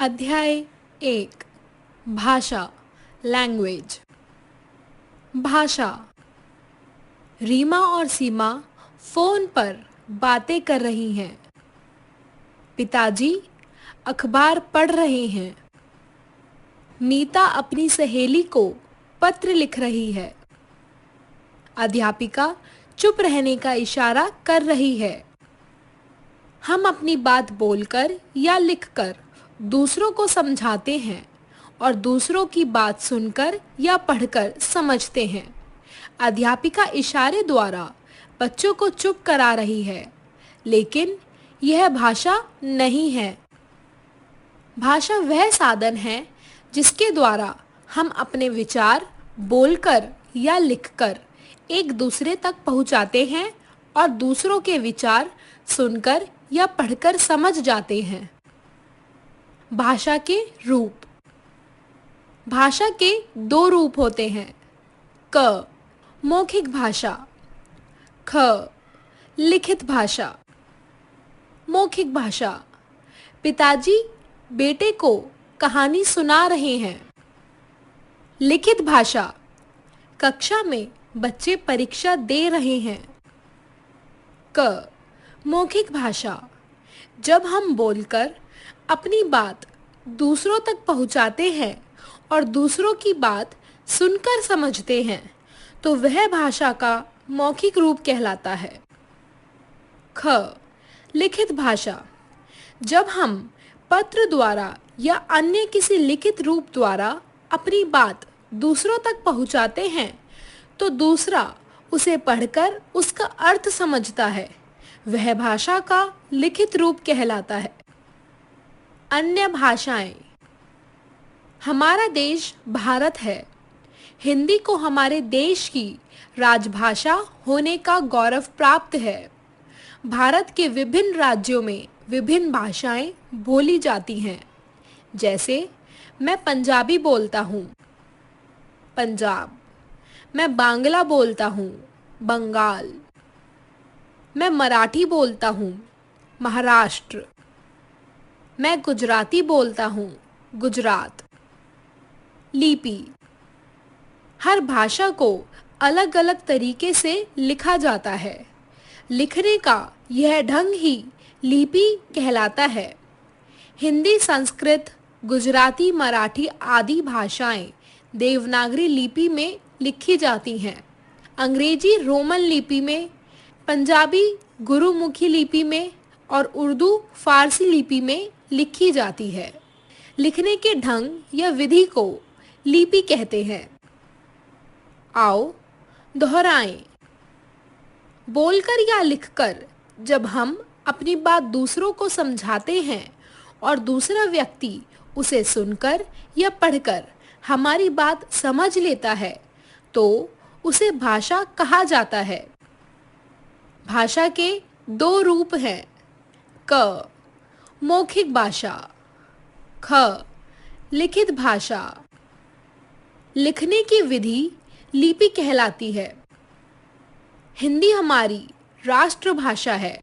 अध्याय 1 भाषा लैंग्वेज। भाषा। रीमा और सीमा फोन पर बातें कर रही हैं। पिताजी अखबार पढ़ रहे हैं। मीता अपनी सहेली को पत्र लिख रही है। अध्यापिका चुप रहने का इशारा कर रही है। हम अपनी बात बोलकर या लिखकर दूसरों को समझाते हैं और दूसरों की बात सुनकर या पढ़कर समझते हैं। अध्यापिका इशारे द्वारा बच्चों को चुप करा रही है, लेकिन यह भाषा नहीं है। भाषा वह साधन है जिसके द्वारा हम अपने विचार बोलकर या लिखकर एक दूसरे तक पहुंचाते हैं और दूसरों के विचार सुनकर या पढ़कर समझ जाते हैं। भाषा के रूप। भाषा के दो रूप होते हैं। क मौखिक भाषा, ख लिखित भाषा। मौखिक भाषा। पिताजी बेटे को कहानी सुना रहे हैं। लिखित भाषा। कक्षा में बच्चे परीक्षा दे रहे हैं। क मौखिक भाषा। जब हम बोलकर अपनी बात दूसरों तक पहुंचाते हैं और दूसरों की बात सुनकर समझते हैं तो वह भाषा का मौखिक रूप कहलाता है। ख लिखित भाषा। जब हम पत्र द्वारा या अन्य किसी लिखित रूप द्वारा अपनी बात दूसरों तक पहुंचाते हैं तो दूसरा उसे पढ़कर उसका अर्थ समझता है। वह भाषा का लिखित रूप कहलाता है। अन्य भाषाएं। हमारा देश भारत है। हिंदी को हमारे देश की राजभाषा होने का गौरव प्राप्त है। भारत के विभिन्न राज्यों में विभिन्न भाषाएं बोली जाती हैं। जैसे मैं पंजाबी बोलता हूँ, पंजाब। मैं बांग्ला बोलता हूँ, बंगाल। मैं मराठी बोलता हूँ, महाराष्ट्र। मैं गुजराती बोलता हूँ, गुजरात। लिपि। हर भाषा को अलग अलग तरीके से लिखा जाता है। लिखने का यह ढंग ही लिपि कहलाता है। हिंदी, संस्कृत, गुजराती, मराठी आदि भाषाएं देवनागरी लिपि में लिखी जाती हैं। अंग्रेजी रोमन लिपि में, पंजाबी गुरुमुखी लिपि में और उर्दू फारसी लिपि में लिखी जाती है। लिखने के ढंग या विधि को लिपि कहते हैं। आओ दोहराएं। बोलकर या लिखकर जब हम अपनी बात दूसरों को समझाते हैं और दूसरा व्यक्ति उसे सुनकर या पढ़कर हमारी बात समझ लेता है तो उसे भाषा कहा जाता है। भाषा के दो रूप हैं। क मौखिक भाषा, ख लिखित भाषा। लिखने की विधि लिपि कहलाती है। हिंदी हमारी राष्ट्रभाषा है।